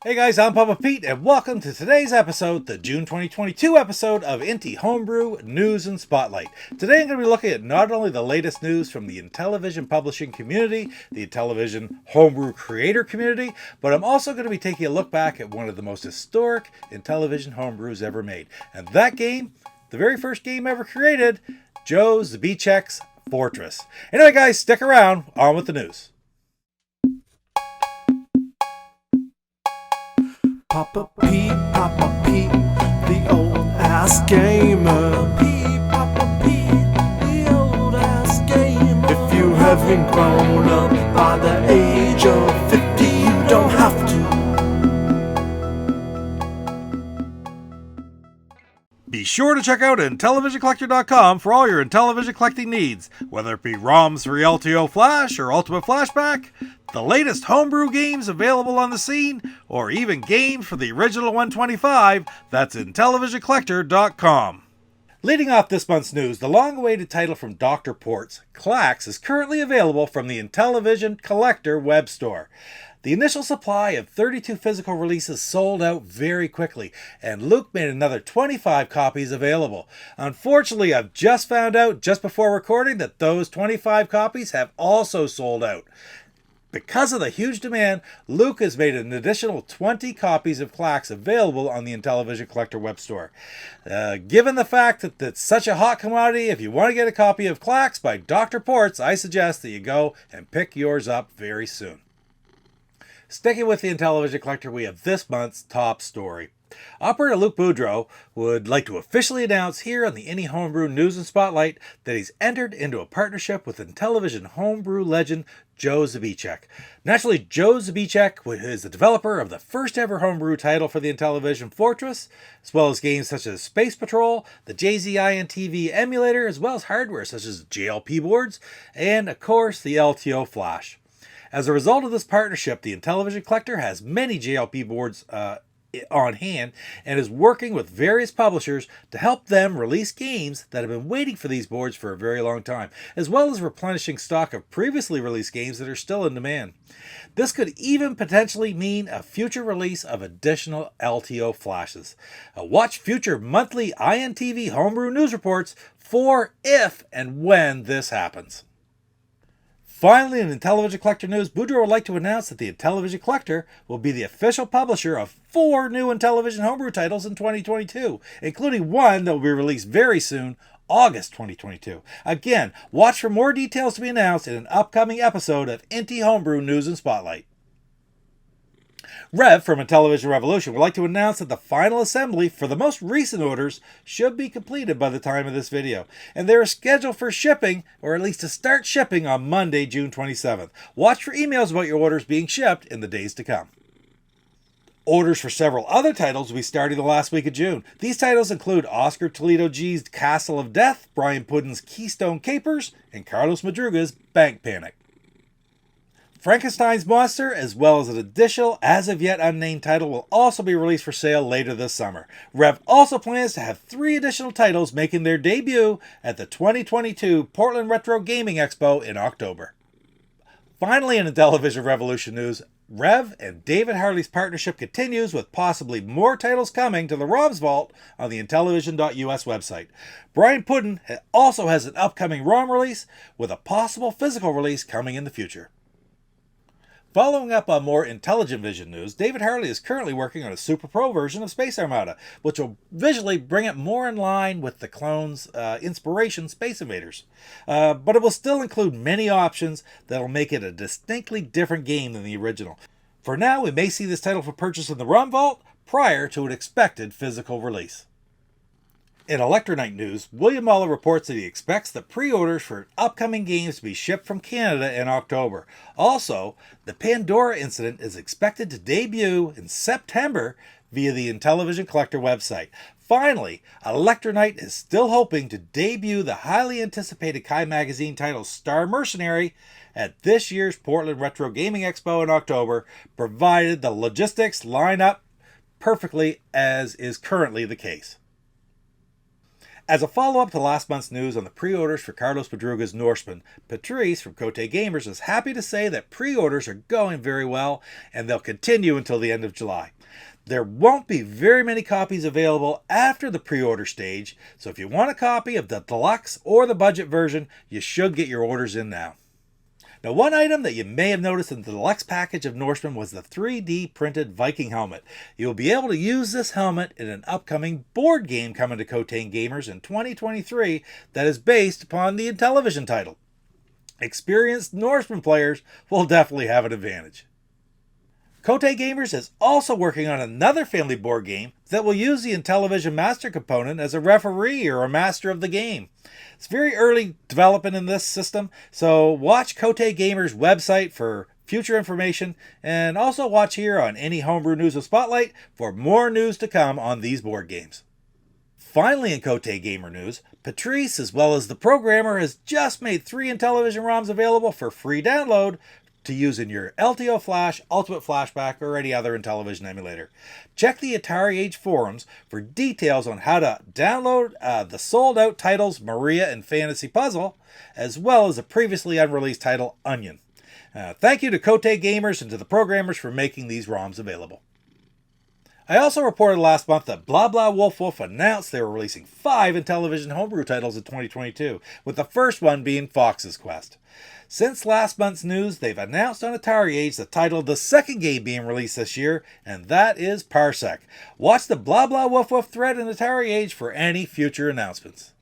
Hey guys, I'm Papa Pete, and welcome to today's episode, the June 2022 episode of INTY Homebrew News and Spotlight. Today I'm going to be looking at not only the latest news from the Intellivision publishing community, the Intellivision Homebrew creator community, but I'm also going to be taking a look back at one of the most historic Intellivision homebrews ever made. And that game, the very first game ever created, Joe Zbiciak's Fortress. Anyway guys, stick around, on with the news. Papa Pete, the old ass gamer. Papa Pete, the old ass gamer. If you haven't grown up by the age of 50, you don't have to. Be sure to check out IntellivisionCollector.com for all your Intellivision collecting needs, whether it be ROMs for LTO Flash or Ultimate Flashback, the latest homebrew games available on the scene, or even games for the original 125, that's IntellivisionCollector.com. Leading off this month's news, the long-awaited title from Dr. Port's, Clax, is currently available from the Intellivision Collector web store. The initial supply of 32 physical releases sold out very quickly, and Luke made another 25 copies available. Unfortunately, I've just found out just before recording that those 25 copies have also sold out. Because of the huge demand, Luke has made an additional 20 copies of Clax available on the Intellivision Collector web store. Given the fact that it's such a hot commodity, if you want to get a copy of Clax by Dr. Ports, I suggest that you go and pick yours up very soon. Sticking with the Intellivision Collector, we have this month's top story. Operator Luke Boudreau would like to officially announce here on the INTY Homebrew News and Spotlight that he's entered into a partnership with Intellivision Homebrew legend Joe Zbiciak. Naturally, Joe Zbiciak is the developer of the first ever homebrew title for the Intellivision Fortress, as well as games such as Space Patrol, the INTY emulator, as well as hardware such as JLP boards, and of course the LTO Flash. As a result of this partnership, the Intellivision Collector has many JLP boards on hand and is working with various publishers to help them release games that have been waiting for these boards for a very long time, as well as replenishing stock of previously released games that are still in demand. This could even potentially mean a future release of additional LTO flashes. Watch future monthly INTY homebrew news reports for if and when this happens. Finally, in Intellivision Collector news, Boudreau would like to announce that the Intellivision Collector will be the official publisher of 4 new Intellivision homebrew titles in 2022, including one that will be released very soon, August 2022. Again, watch for more details to be announced in an upcoming episode of INTY Homebrew News and Spotlight. Rev from Intellivision Revolution would like to announce that the final assembly for the most recent orders should be completed by the time of this video, and they are scheduled for shipping, or at least to start shipping, on Monday, June 27th. Watch for emails about your orders being shipped in the days to come. Orders for several other titles will be starting the last week of June. These titles include Oscar Toledo G's Castle of Death, Brian Puddin's Keystone Capers, and Carlos Madruga's Bank Panic. Frankenstein's Monster, as well as an additional, as of yet unnamed title, will also be released for sale later this summer. Rev also plans to have 3 additional titles making their debut at the 2022 Portland Retro Gaming Expo in October. Finally, in Intellivision Revolution news, Rev and David Harley's partnership continues, with possibly more titles coming to the ROMs vault on the Intellivision.us website. Brian Puddin also has an upcoming ROM release, with a possible physical release coming in the future. Following up on more Intelligentvision news, David Harley is currently working on a Super Pro version of Space Armada, which will visually bring it more in line with the clone's inspiration, Space Invaders. But it will still include many options that will make it a distinctly different game than the original. For now, we may see this title for purchase in the ROM vault prior to an expected physical release. In Electronite news, William Muller reports that he expects the pre-orders for upcoming games to be shipped from Canada in October. Also, the Pandora incident is expected to debut in September via the Intellivision Collector website. Finally, Electronite is still hoping to debut the highly anticipated Kai Magazine title Star Mercenary at this year's Portland Retro Gaming Expo in October, provided the logistics line up perfectly as is currently the case. As a follow-up to last month's news on the pre-orders for Carlos Madruga's Norseman, Patrice from Cote Gamers is happy to say that pre-orders are going very well, and they'll continue until the end of July. There won't be very many copies available after the pre-order stage, so if you want a copy of the deluxe or the budget version, you should get your orders in now. Now, one item that you may have noticed in the deluxe package of Norseman was the 3D printed Viking helmet. You'll be able to use this helmet in an upcoming board game coming to Cote Gamers in 2023 that is based upon the Intellivision title. Experienced Norseman players will definitely have an advantage. Cote Gamers is also working on another family board game that will use the Intellivision Master component as a referee or a master of the game. It's very early development in this system, so watch Cote Gamers' website for future information, and also watch here on Any Homebrew News of Spotlight for more news to come on these board games. Finally, in Cote Gamer news, Patrice, as well as the programmer, has just made 3 Intellivision ROMs available for free download to use in your LTO Flash, Ultimate Flashback, or any other Intellivision emulator. Check the Atari Age forums for details on how to download the sold-out titles Maria and Fantasy Puzzle, as well as the previously unreleased title Onion. Thank you to Cote Gamers and to the programmers for making these ROMs available. I also reported last month that Blah Blah Wolf Wolf announced they were releasing 5 Intellivision Homebrew titles in 2022, with the first one being Fox's Quest. Since last month's news, they've announced on Atari Age the title of the second game being released this year, and that is Parsec. Watch the Blah Blah Woof Woof thread in Atari Age for any future announcements.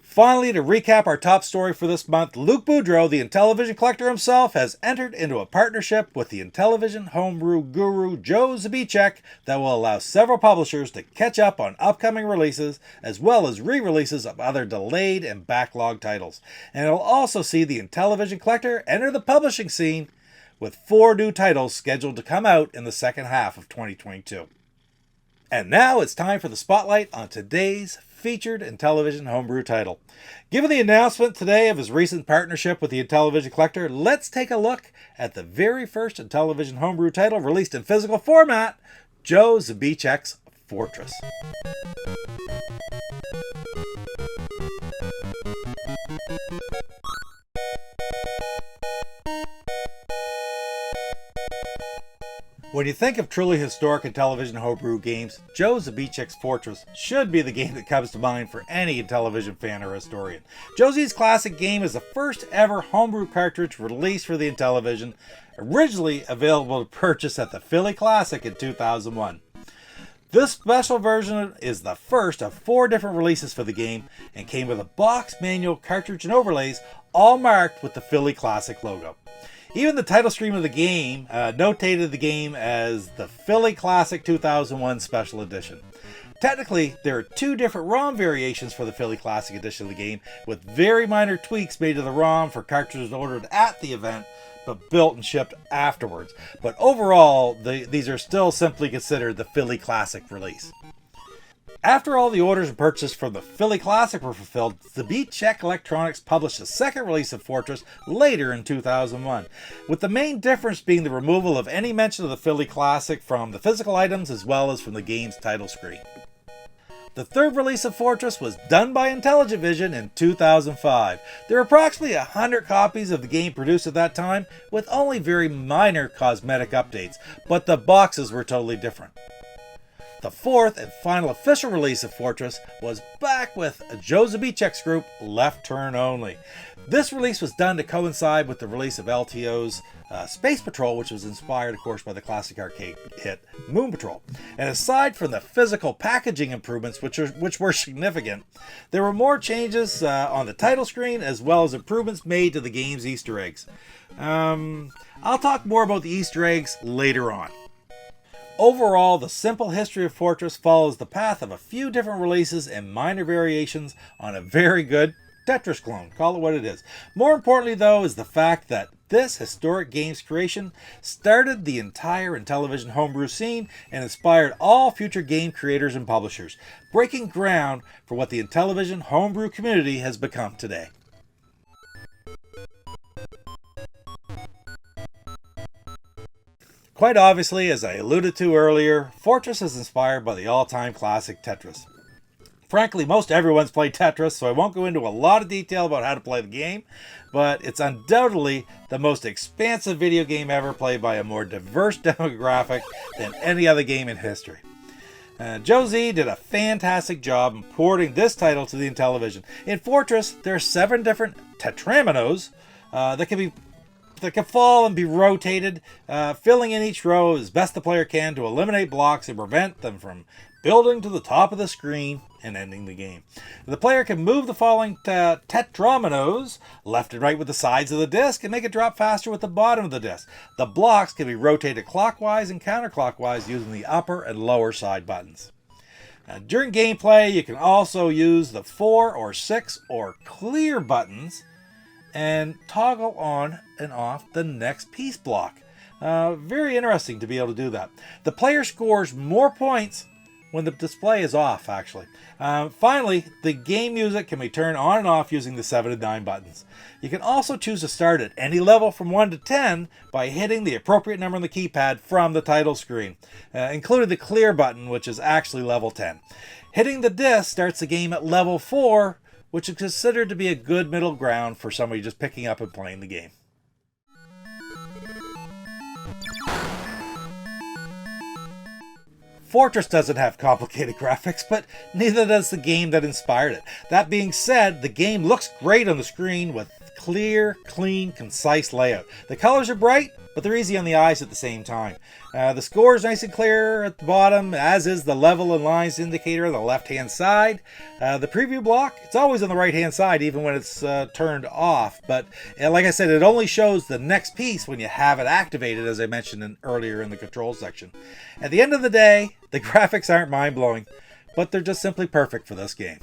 Finally, to recap our top story for this month, Luke Boudreau, the Intellivision Collector himself, has entered into a partnership with the Intellivision Homebrew guru Joe Zbiciak that will allow several publishers to catch up on upcoming releases, as well as re-releases of other delayed and backlog titles. And it'll also see the Intellivision Collector enter the publishing scene with 4 new titles scheduled to come out in the second half of 2022. And now it's time for the spotlight on today's featured Intellivision Homebrew title. Given the announcement today of his recent partnership with the Intellivision Collector, let's take a look at the very first Intellivision Homebrew title released in physical format, Joe Zbiciak's Fortress. When you think of truly historic Intellivision homebrew games, Joe Zbiciak's Fortress should be the game that comes to mind for any Intellivision fan or historian. Josie's classic game is the first ever homebrew cartridge released for the Intellivision, originally available to purchase at the Philly Classic in 2001. This special version is the first of 4 different releases for the game and came with a box, manual, cartridge, and overlays, all marked with the Philly Classic logo. Even the title screen of the game notated the game as the Philly Classic 2001 Special Edition. Technically, there are 2 different ROM variations for the Philly Classic edition of the game, with very minor tweaks made to the ROM for cartridges ordered at the event, but built and shipped afterwards. But overall, these are still simply considered the Philly Classic release. After all the orders and purchases from the Philly Classic were fulfilled, Zbiciak Electronics published a second release of Fortress later in 2001, with the main difference being the removal of any mention of the Philly Classic from the physical items as well as from the game's title screen. The third release of Fortress was done by Intelligentvision in 2005. There were approximately 100 copies of the game produced at that time, with only very minor cosmetic updates, but the boxes were totally different. The fourth and final official release of Fortress was back with Joe Zbiciak's group, Left Turn Only. This release was done to coincide with the release of LTO's Space Patrol, which was inspired, of course, by the classic arcade hit Moon Patrol. And aside from the physical packaging improvements, which were significant, there were more changes on the title screen, as well as improvements made to the game's Easter eggs. I'll talk more about the Easter eggs later on. Overall, the simple history of Fortress follows the path of a few different releases and minor variations on a very good Tetris clone. Call it what it is. More importantly, though, is the fact that this historic game's creation started the entire Intellivision homebrew scene and inspired all future game creators and publishers, breaking ground for what the Intellivision homebrew community has become today. Quite obviously, as I alluded to earlier, Fortress is inspired by the all-time classic Tetris. Frankly, most everyone's played Tetris, so I won't go into a lot of detail about how to play the game, but it's undoubtedly the most expansive video game ever played by a more diverse demographic than any other game in history. Joe Z did a fantastic job in porting this title to the Intellivision. In Fortress, there are 7 different tetraminos that can fall and be rotated, filling in each row as best the player can to eliminate blocks and prevent them from building to the top of the screen and ending the game. The player can move the falling tetraminos left and right with the sides of the disc and make it drop faster with the bottom of the disc. The blocks can be rotated clockwise and counterclockwise using the upper and lower side buttons. During gameplay, you can also use the 4 or 6 or clear buttons and toggle on and off the next piece block. Very interesting to be able to do that. The player scores more points when the display is off, actually. Finally, the game music can be turned on and off using the 7 and 9 buttons. You can also choose to start at any level from 1 to 10 by hitting the appropriate number on the keypad from the title screen, including the clear button, which is actually level 10. Hitting the disc starts the game at level 4, which is considered to be a good middle ground for somebody just picking up and playing the game. Fortress doesn't have complicated graphics, but neither does the game that inspired it. That being said, the game looks great on the screen with clear, clean, concise layout. The colors are bright, but they're easy on the eyes at the same time. The score is nice and clear at the bottom, as is the level and lines indicator on the left-hand side. The preview block, it's always on the right-hand side, even when it's turned off. But like I said, it only shows the next piece when you have it activated, as I mentioned earlier in the control section. At the end of the day, the graphics aren't mind-blowing, but they're just simply perfect for this game.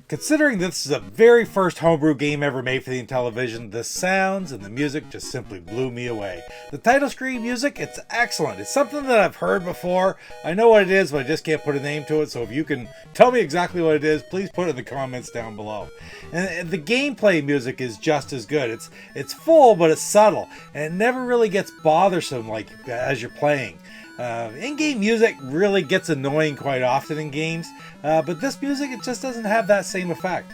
Considering this is the very first homebrew game ever made for the Intellivision, the sounds and the music just simply blew me away. The title screen music, it's excellent. It's something that I've heard before. I know what it is, but I just can't put a name to it, so if you can tell me exactly what it is, please put it in the comments down below. And the gameplay music is just as good. It's full, but it's subtle, and it never really gets bothersome like as you're playing. In-game music really gets annoying quite often in games, but this music, it just doesn't have that same effect.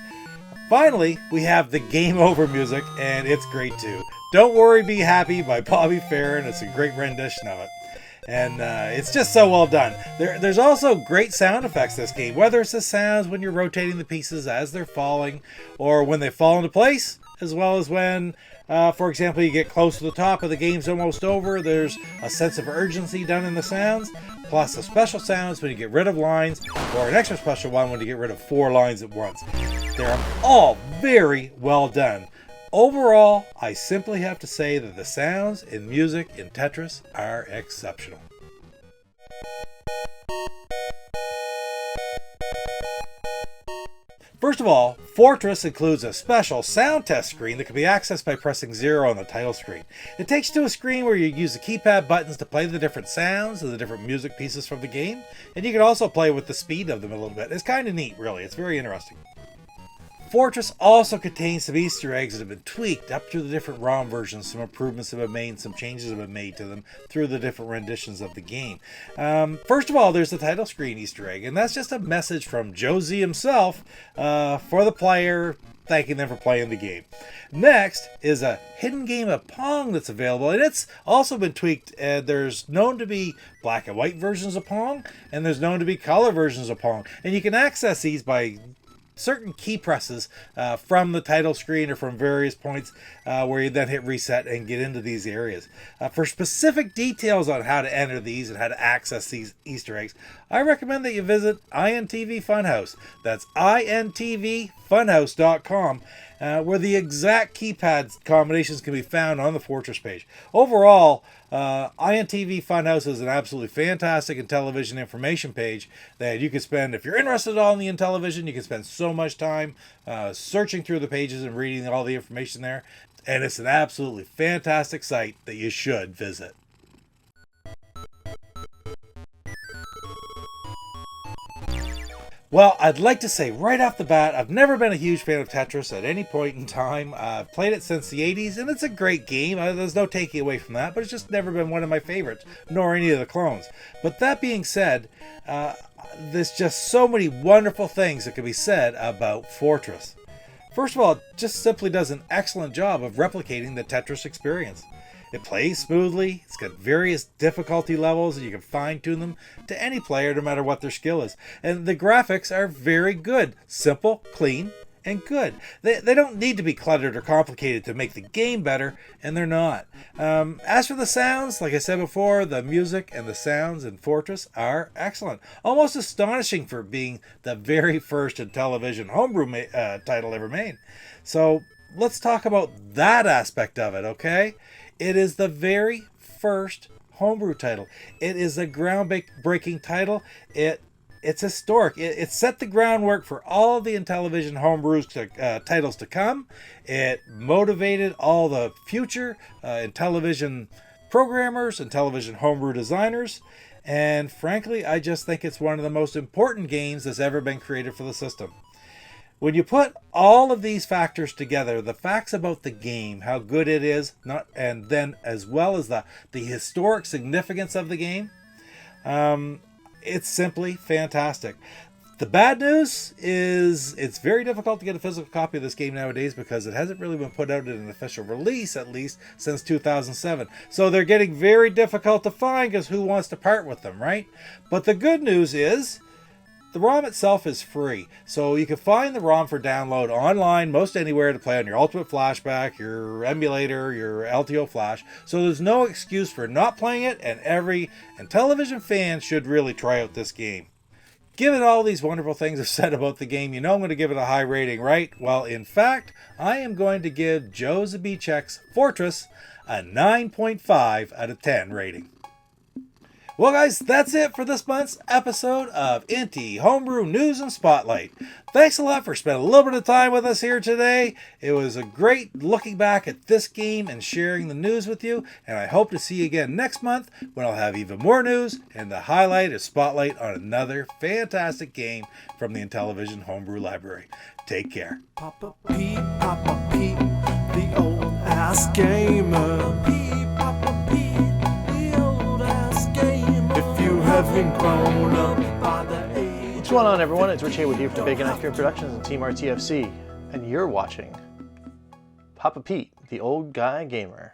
Finally, we have the game over music, and it's great too. Don't Worry, Be Happy by Bobby Farron. It's a great rendition of it. And it's just so well done. There's also great sound effects in this game, whether it's the sounds when you're rotating the pieces as they're falling, or when they fall into place, as well as when for example, you get close to the top of the game's almost over. There's a sense of urgency done in the sounds, plus the special sounds when you get rid of lines, or an extra special one when you get rid of 4 lines at once. They're all very well done. Overall, I simply have to say that the sounds and music in Tetris are exceptional. First of all, Fortress includes a special sound test screen that can be accessed by pressing 0 on the title screen. It takes you to a screen where you use the keypad buttons to play the different sounds and the different music pieces from the game, and you can also play with the speed of them a little bit. It's kind of neat, really. It's very interesting. Fortress also contains some Easter eggs that have been tweaked up through the different ROM versions. Some improvements have been made, some changes have been made to them through the different renditions of the game. First of all, there's the title screen Easter egg, and that's just a message from Joe Z himself for the player, thanking them for playing the game. Next is a hidden game of Pong that's available, and it's also been tweaked. There's known to be black and white versions of Pong, and there's known to be color versions of Pong, and you can access these by certain key presses from the title screen or from various points where you then hit reset and get into these areas. For specific details on how to enter these and how to access these Easter eggs, I recommend that you visit INTV Funhouse. That's intvfunhouse.com, where the exact keypad combinations can be found on the Fortress page. Overall, INTV Funhouse is an absolutely fantastic Intellivision information page that you can spend, if you're interested at all in the Intellivision, you can spend so much time searching through the pages and reading all the information there. And it's an absolutely fantastic site that you should visit. Well, I'd like to say right off the bat, I've never been a huge fan of Tetris at any point in time. I've played it since the 80s, and it's a great game. There's no taking away from that, but it's just never been one of my favorites, nor any of the clones. But that being said, there's just so many wonderful things that could be said about Fortress. First of all, it just simply does an excellent job of replicating the Tetris experience. It plays smoothly, it's got various difficulty levels, and you can fine-tune them to any player no matter what their skill is. And the graphics are very good, simple, clean, and good. They don't need to be cluttered or complicated to make the game better, and they're not. As for the sounds, like I said before, the music and the sounds in Fortress are excellent. Almost astonishing for being the very first Intellivision Homebrew title ever made. So let's talk about that aspect of it, okay? It is the very first homebrew title. It is a groundbreaking title. It's historic. It set the groundwork for all of the Intellivision homebrews titles to come. It motivated all the future Intellivision programmers, Intellivision homebrew designers, and frankly, I just think it's one of the most important games that's ever been created for the system. When you put all of these factors together, the facts about the game, how good it is, and then as well as the historic significance of the game, it's simply fantastic. The bad news is it's very difficult to get a physical copy of this game nowadays because it hasn't really been put out in an official release, at least since 2007. So they're getting very difficult to find because who wants to part with them, right? But the good news is the ROM itself is free, so you can find the ROM for download online most anywhere to play on your Ultimate Flashback, your emulator, your LTO Flash. So there's no excuse for not playing it, and every Intellivision fan should really try out this game. Given all these wonderful things I've said about the game, you know I'm going to give it a high rating, right? Well, in fact, I am going to give Joe Zbiciak's Fortress a 9.5 out of 10 rating. Well, guys, that's it for this month's episode of INTY Homebrew News and Spotlight. Thanks a lot for spending a little bit of time with us here today. It was a great looking back at this game and sharing the news with you, and I hope to see you again next month when I'll have even more news and the highlight or spotlight on another fantastic game from the Intellivision Homebrew Library. Take care. Papa Pete, the old ass gamer. Papa Pete, the old ass gamer. If you haven't grown up by the age. What's going on, everyone? It's Rich Haywood here from Bacon Ice Cream Productions and Team RTFC, and you're watching Papa Pete, the old guy gamer.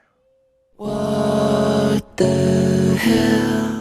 What the hell?